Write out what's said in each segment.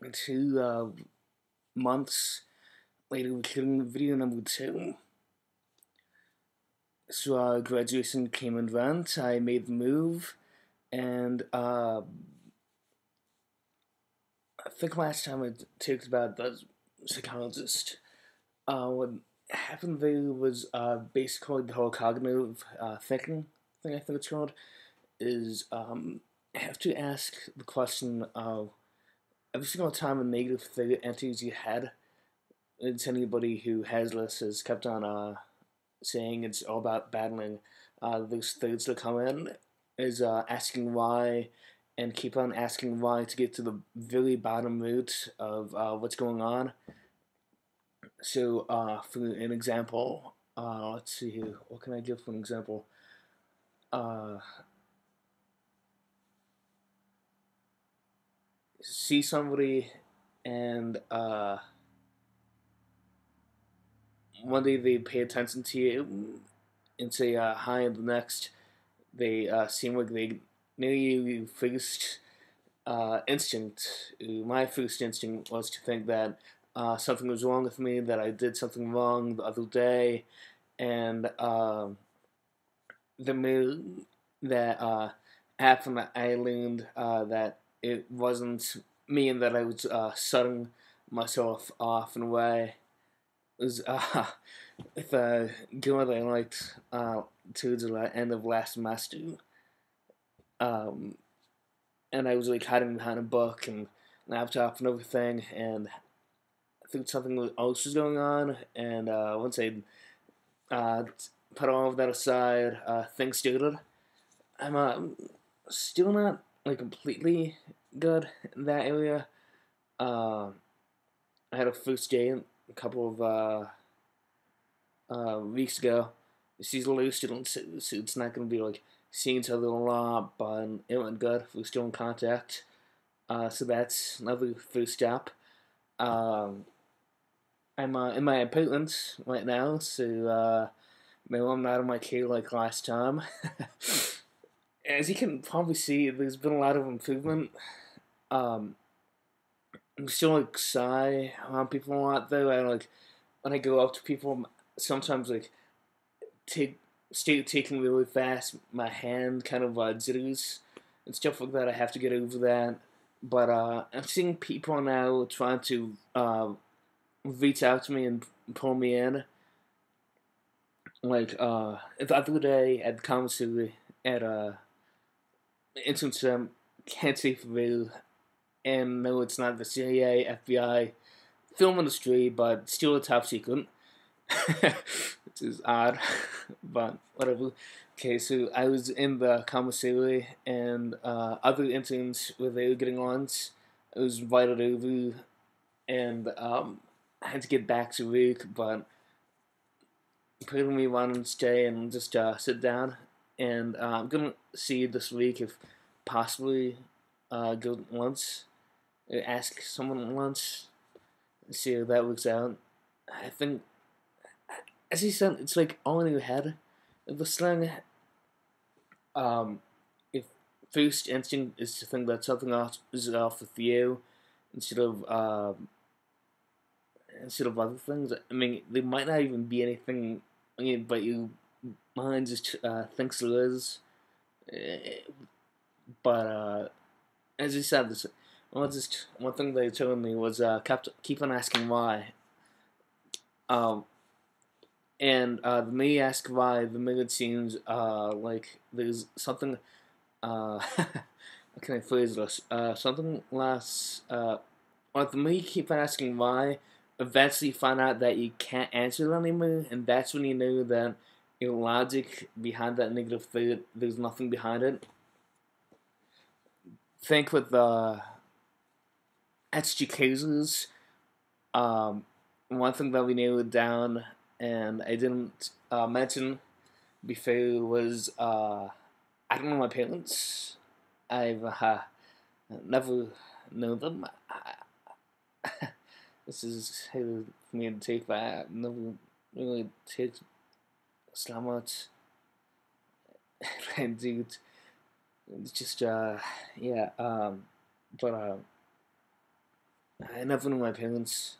2 months later, recording video number 2. So graduation came and went. I made the move, and I think last time I talked about the psychologist. What happened there was basically the whole cognitive thinking thing. I think it's called is I have to ask the question of every single time a negative thing enters your head. It's anybody who has this has kept on saying it's all about battling those thoughts that come in, is asking why and keep on asking why to get to the very bottom root of what's going on. So, for an example, let's see here. What can I give for an example? Uh, See somebody and one day they pay attention to you and say hi, and the next they seem like they knew you first instinct. My first instinct was to think that something was wrong with me, that I did something wrong the other day, and the mood that happened, I learned that it wasn't me and that I was shutting myself off in a way. It was with a girl that I liked towards the end of last semester. Um, and I was like hiding behind a book and laptop and everything, and I think something else was going on. And once I uh, put all of that aside, things started. I'm still not like completely good in that area. Uh, I had a first date a couple of weeks ago. She's a loose student, so it's not going to be like seeing each other a lot, but it went good. We're still in contact. So that's another first step. Um, I'm in my apartment right now, so maybe I'm not in my cave like last time. As you can probably see, there's been a lot of improvement. Um, I'm still like shy around people a lot though. I like when I go up to people, sometimes like take start taking really fast. My hand kind of jitters and stuff like that. I have to get over that. But I'm seeing people now trying to reach out to me and pull me in. Like the other day at the commissary at internship, can't say for real. And no, it's not the CIA, FBI, film industry, but still a top secret. Which is odd, but whatever. Okay, so I was in the commissary, and other interns were there getting lunch. I was invited over, and I had to get back to work, but apparently wanted to stay and just sit down. And I'm gonna see this week if possibly go to lunch, ask someone once, see how that works out. I think, as he said, it's like all in your head. The slang, um, if first instinct is to think that something else is off with you instead of other things. I mean, there might not even be anything, but your mind just thinks there is. Uh, but as you said, this one thing they told me was keep on asking why. Um, and the me ask why, the minute it seems like there's something. How can I phrase this? Something less. Or the me keep on asking why. Eventually, find out that you can't answer it anymore, and that's when you know that your logic behind that negative thought, there's nothing behind it. Think with the HG cases. Um, One thing that we nailed down, and I didn't mention before, was I don't know my parents. I've never known them. This is heavy for me to take, but I never really take so much. And dude, it's just yeah. But I never knew my parents.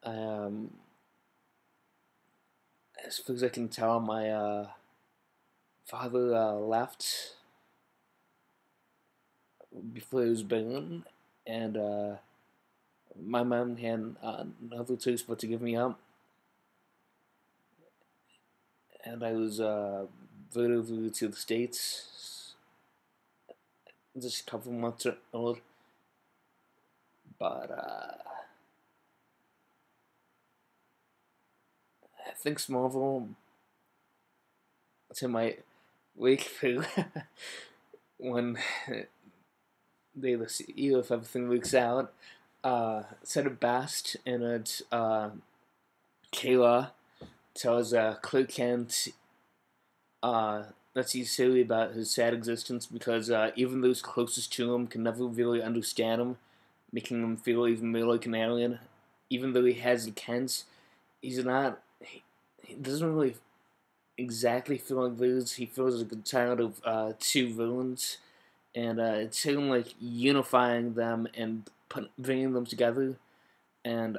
Um, as far as I can tell, my father left before he was born, and my mom had another choice but to give me up, and I was brought over to the States just a couple months old. But I think Smallville to my wake through when they see if everything works out. Said it best, and it's Kayla tells Clark Kent that he's silly about his sad existence because even those closest to him can never really understand him, making him feel even more like an alien. Even though he has the Kents, he's not. He doesn't really exactly feel like this. He feels like a child of two villains, and it's him like unifying them and bringing them together. And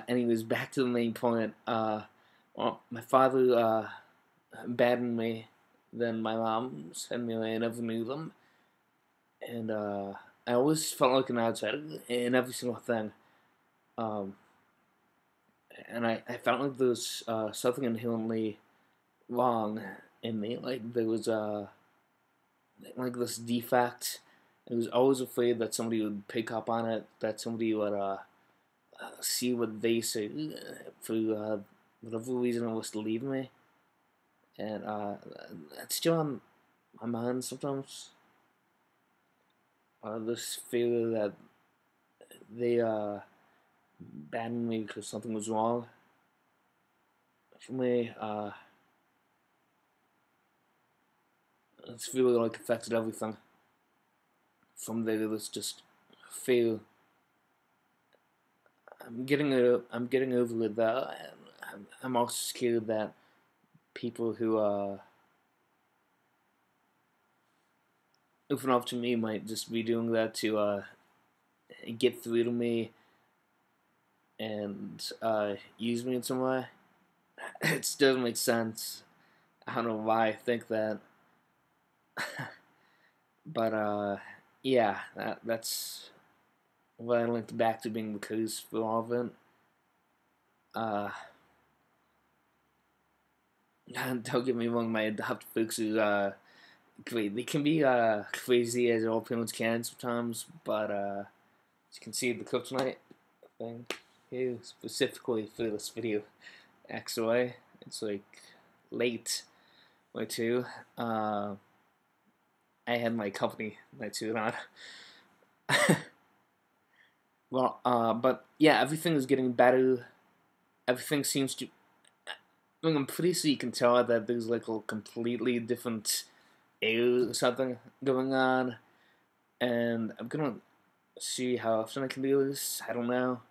anyways, back to the main point. Well, my father abandoned me. Then my mom sent me away. I never knew them, and I always felt like an outsider in every single thing. Um, and I felt like there was something inherently wrong in me. Like there was like this defect. I was always afraid that somebody would pick up on it, that somebody would see what they say for whatever reason it was to leave me, and that's still on my mind sometimes. This fear that they abandoned me because something was wrong. For me, it's really like affected everything. From there, it's just fear. I'm getting over it though, and I'm also scared that people who open up to me might just be doing that to get through to me and use me in some way. It doesn't make sense. I don't know why I think that, but yeah, that's what I linked back to being the cause for all of it. Uh, don't get me wrong, my adopted folks are great. They can be crazy as all parents can sometimes, but as you can see the kryptonite thing here specifically for this video. Actually, it's like late or two. I had my company night suit on. Well, but yeah, everything is getting better. Everything seems to. I mean, I'm pretty sure you can tell that there's like a completely different air or something going on, and I'm gonna see how often I can do this. I don't know.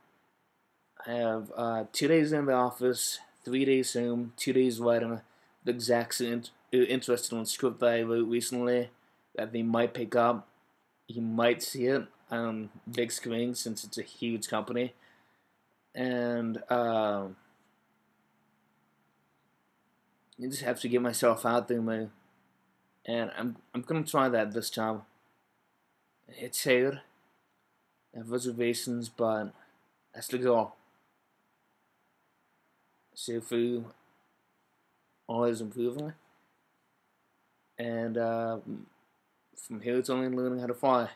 I have 2 days in the office, 3 days home, 2 days writing the exact same interested in script that I wrote recently that they might pick up. You might see it on big screen since it's a huge company, and you just have to get myself out there, man. And I'm gonna try that this time. It's hard. I have reservations, but that's the goal. Seafood always improving, and from here it's only learning how to fly.